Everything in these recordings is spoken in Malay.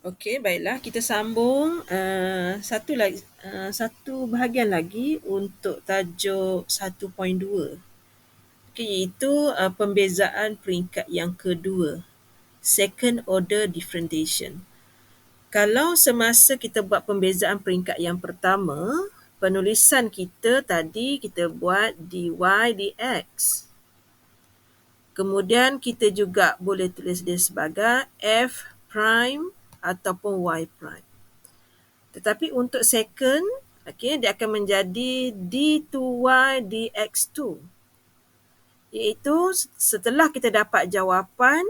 Okey, baiklah kita sambung satu bahagian lagi untuk tajuk 1.2. Okey, iaitu pembezaan peringkat yang kedua, second order differentiation. Kalau semasa kita buat pembezaan peringkat yang pertama, penulisan kita tadi kita buat dy dx. Kemudian kita juga boleh tulis dia sebagai f prime ataupun y prime. Tetapi untuk second, dia akan menjadi d2y dx2. Iaitu setelah kita dapat jawapan,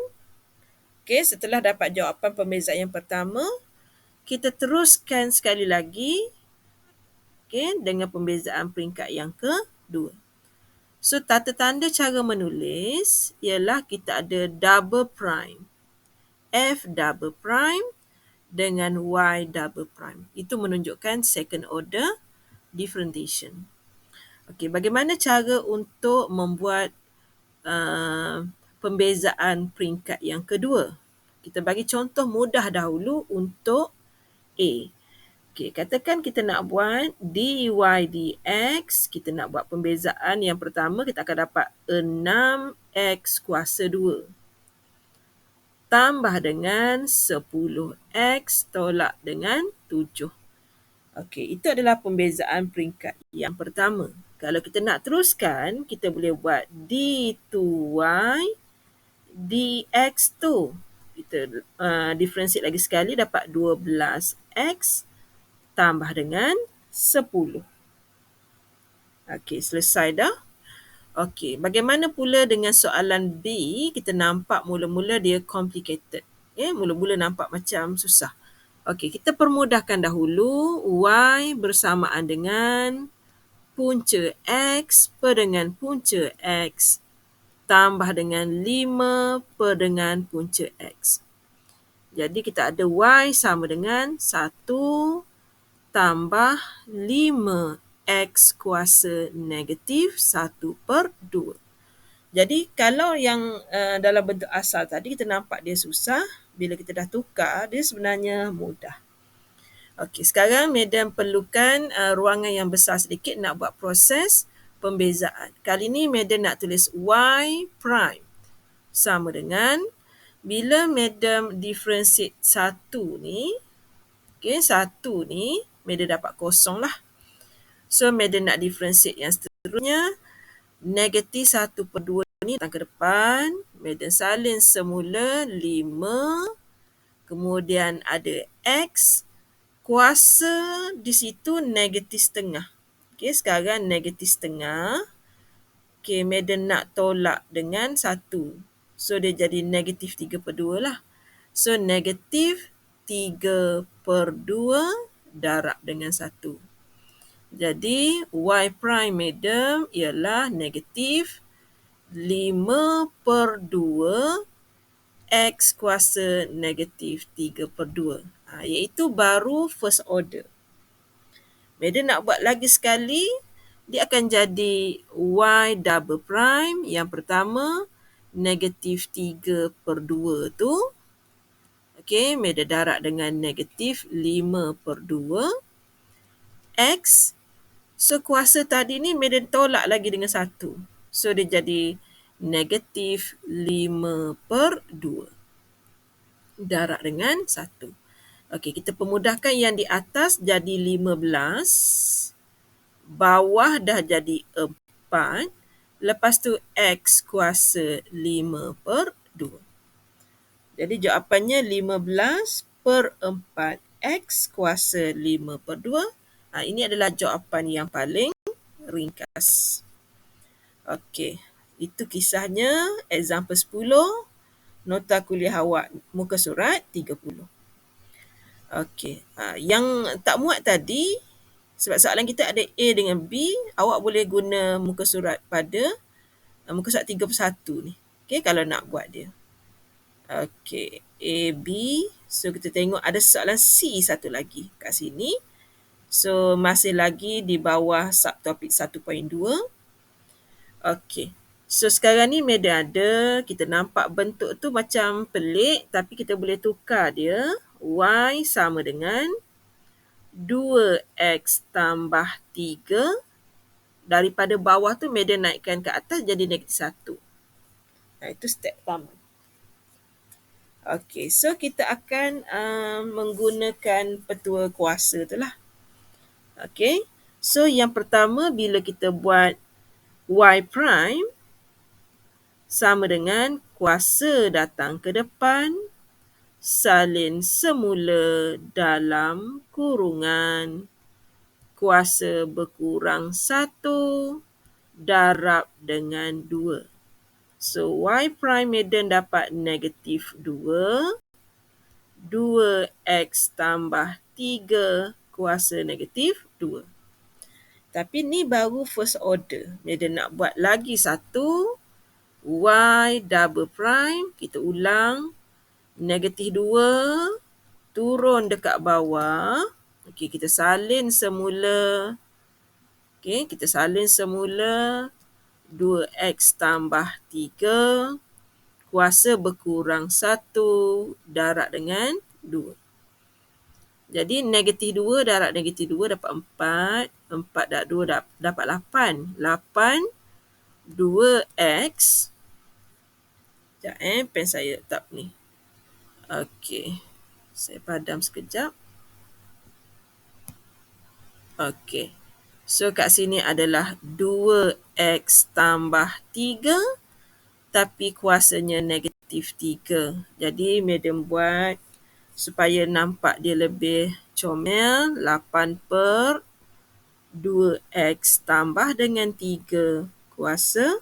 setelah dapat jawapan pembezaan yang pertama, kita teruskan sekali lagi dengan pembezaan peringkat yang kedua. So, tanda-tanda cara menulis ialah kita ada double prime, f double prime dengan y double prime. Itu menunjukkan second order differentiation. Okey, bagaimana cara untuk membuat pembezaan peringkat yang kedua? Kita bagi contoh mudah dahulu untuk A. Okey, katakan kita nak buat dy dx, kita nak buat pembezaan yang pertama, kita akan dapat 6x kuasa 2 tambah dengan 10x tolak dengan 7. Okey, itu adalah pembezaan peringkat yang pertama. Kalau kita nak teruskan, kita boleh buat d2y dx2. Kita differentiate lagi sekali, dapat 12x tambah dengan 10. Okey, selesai dah. Okey, bagaimana pula dengan soalan B? Kita nampak mula-mula dia complicated. Mula-mula nampak macam susah. Okey, kita permudahkan dahulu. Y bersamaan dengan punca X per dengan punca X tambah dengan 5 per dengan punca X. Jadi kita ada Y sama dengan 1 tambah 5x kuasa negatif 1/2. Jadi kalau yang dalam bentuk asal tadi kita nampak dia susah, bila kita dah tukar dia sebenarnya mudah. Okey, sekarang Madam perlukan ruangan yang besar sedikit nak buat proses pembezaan. Kali ni Madam nak tulis y prime sama dengan, bila Madam differentiate 1 ni, satu ni Madam dapat kosong lah. So Madam nak differentiate yang seterusnya, negatif 1/2 ni datang ke depan, Madam salin semula 5, kemudian ada x, kuasa di situ negatif setengah. Sekarang negatif setengah. Madam nak tolak dengan 1. So dia jadi negatif 3/2 lah. So negatif 3/2 darab dengan 1. Jadi y prime Madam ialah negatif 5/2 x kuasa negatif 3/2. Iaitu baru first order. Madam nak buat lagi sekali, dia akan jadi y double prime. Yang pertama, negatif 3/2 tu. Madam darab dengan negatif 5/2 x. So kuasa tadi ni Madam tolak lagi dengan 1. So dia jadi negatif 5/2 darab dengan 1. Okey, kita pemudahkan yang di atas jadi 15. Bawah dah jadi 4. Lepas tu x kuasa 5/2. Jadi jawapannya 15/4 x kuasa 5/2. Ini adalah jawapan yang paling ringkas. Okey, itu kisahnya example 10, nota kuliah awak muka surat 30. Okey, yang tak muat tadi, sebab soalan kita ada A dengan B, awak boleh guna muka surat pada muka surat 31 ni. Kalau nak buat dia. Okey, A, B. So kita tengok ada soalan C satu lagi kat sini. So masih lagi di bawah subtopik 1.2. Okey. So sekarang ni Madam ada, kita nampak bentuk tu macam pelik, tapi kita boleh tukar dia. Y sama dengan 2X tambah 3. Daripada bawah tu media naikkan ke atas jadi -1. Itu step pertama. Okey, so kita akan menggunakan petua kuasa tu lah. Okey, so yang pertama bila kita buat Y prime sama dengan kuasa datang ke depan salin semula dalam kurungan kuasa berkurang 1 darab dengan 2. So, Y prime maiden dapat negatif 2. 2X tambah 3 kuasa negatif 2. Tapi ni baru first order. Maiden nak buat lagi satu. Y double prime. Kita ulang. Negatif 2. Turun dekat bawah. Okey, kita salin semula. Okey, kita salin semula. 2X tambah 3. Kuasa berkurang 1 darab dengan 2. Jadi negatif 2 darab negatif 2 dapat 4. 4 darab 2 dapat 8. 8 2X. Sekejap pen saya letak ni. Okey. Saya padam sekejap. Okey. So kat sini adalah 2X tambah 3. Tapi kuasanya negatif 3. Jadi madam buat supaya nampak dia lebih comel. 8 per 2X tambah dengan 3 kuasa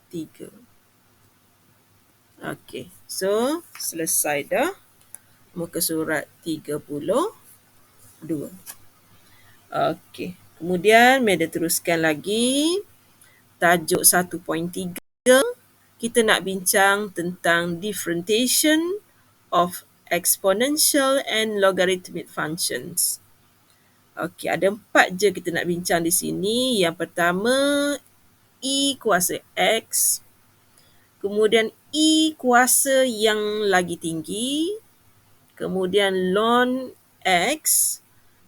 3. Okey, so selesai dah muka surat 32. Okey, kemudian Meda teruskan lagi. Tajuk 1.3, kita nak bincang tentang differentiation of exponential and logarithmic functions. Okey, ada 4 je kita nak bincang di sini. Yang pertama, E kuasa X. Kemudian E kuasa yang lagi tinggi. Kemudian ln X.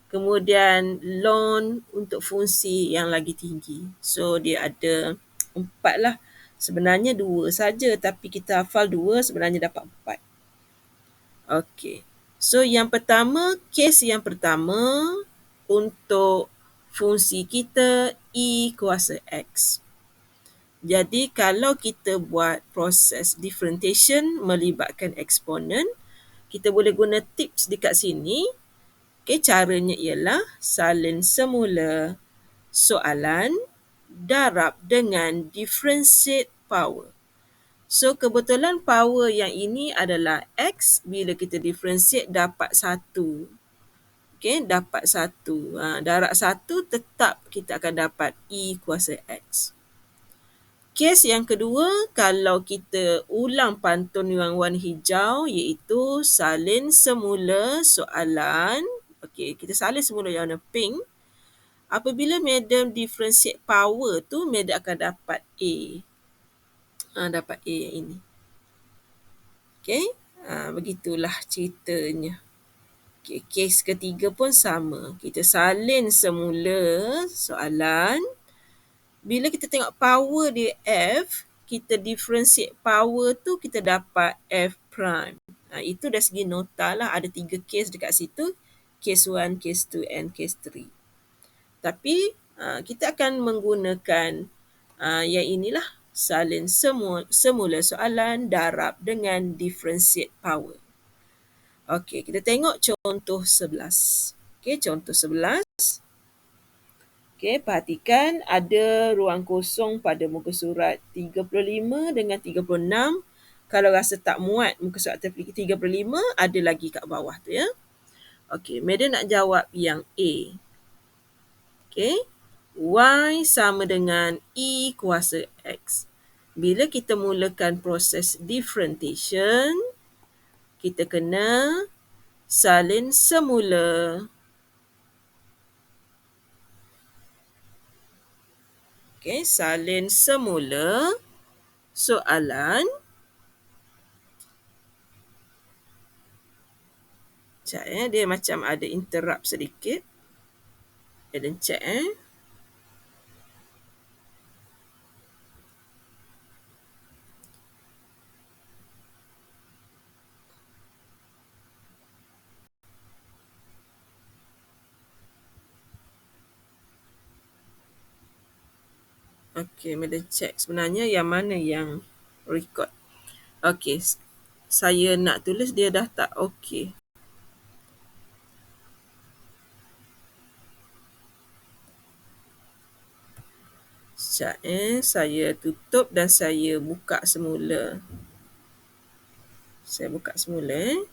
Kemudian ln untuk fungsi yang lagi tinggi. So, dia ada 4 lah. Sebenarnya 2 saja, tapi kita hafal 2, sebenarnya dapat 4. Okey. So, yang pertama, kes yang pertama untuk fungsi kita E kuasa X. Jadi, kalau kita buat proses differentiation melibatkan eksponen, kita boleh guna tips dekat sini. Okey, caranya ialah salin semula soalan darab dengan differentiate power. So, kebetulan power yang ini adalah X. Bila kita differentiate dapat 1. Okey, dapat 1. Darab 1 tetap kita akan dapat E kuasa X. Kes yang kedua, kalau kita ulang pantun yang warna hijau iaitu salin semula soalan. Okey, kita salin semula yang warna pink. Apabila madam differentiate power tu, madam akan dapat A. Dapat A yang ini. Okey, begitulah ceritanya. Okey, kes ketiga pun sama. Kita salin semula soalan. Bila kita tengok power dia F, kita differentiate power tu, kita dapat F prime. Itu dari segi nota lah. Ada 3 kes dekat situ. Case 1, case 2 and case 3. Tapi kita akan menggunakan yang inilah. Salin semula soalan darab dengan differentiate power. Okey, kita tengok contoh 11. Okey, contoh 11. Okey, perhatikan ada ruang kosong pada muka surat 35 dengan 36. Kalau rasa tak muat muka surat 35, ada lagi kat bawah tu ya. Okey, madam nak jawab yang A. Okey, Y sama dengan E kuasa X. Bila kita mulakan proses differentiation, kita kena salin semula. Okey, salin semula soalan. Sekejap dia macam ada interrupt sedikit. Eden check Okey, Madam check sebenarnya yang mana yang record. Okey, saya nak tulis dia dah tak okey. Sekejap saya tutup dan saya buka semula. Saya buka semula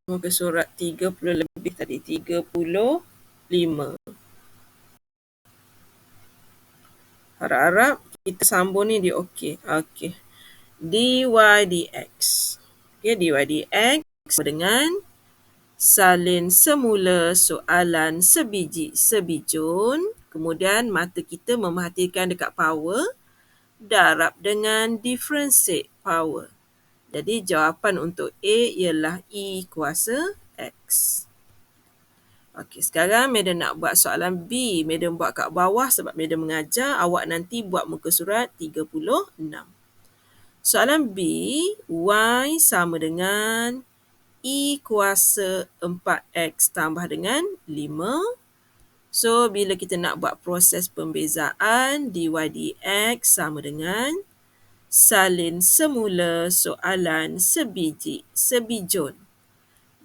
Muka surat 30 lebih tadi, 35. Harap-harap kita sambung ni dia okey. Okey. dy dx. Okey, dy dx dengan salin semula soalan sebiji sebijun. Kemudian mata kita memerhatikan dekat power. Darab dengan differentiate power. Jadi jawapan untuk A ialah E kuasa X. Okey, sekarang Madam nak buat soalan B. Madam buat kat bawah sebab Madam mengajar. Awak nanti buat muka surat 36. Soalan B, Y sama dengan E kuasa 4X tambah dengan 5. So, bila kita nak buat proses pembezaan, dy dx sama dengan salin semula soalan sebiji sebijun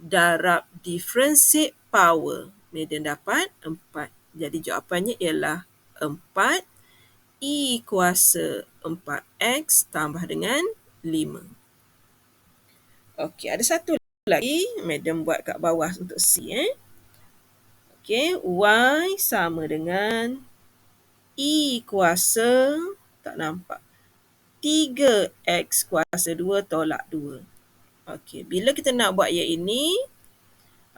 darab differentiate power. Madam dapat 4. Jadi jawapannya ialah 4 E kuasa 4X tambah dengan 5. Okey, ada satu lagi. Madam buat kat bawah untuk C. Okey, Y sama dengan E kuasa, tak nampak, 3X kuasa 2 tolak 2. Okey, bila kita nak buat yang ini,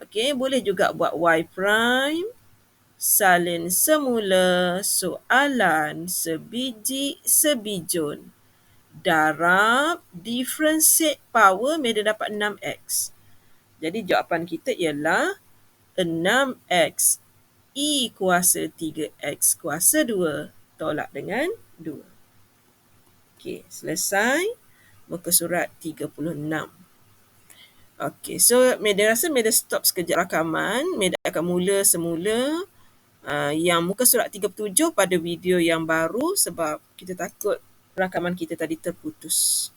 okey, boleh juga buat Y prime salin semula soalan sebiji sebijun darab differentiate power. Madam dapat 6X. Jadi jawapan kita ialah 6X E kuasa 3X kuasa 2 tolak dengan 2. Okey, selesai muka surat 36. Okey, so Madam rasa Madam stop sekejap rakaman. Madam akan mula semula yang muka surat 37 pada video yang baru sebab kita takut rakaman kita tadi terputus.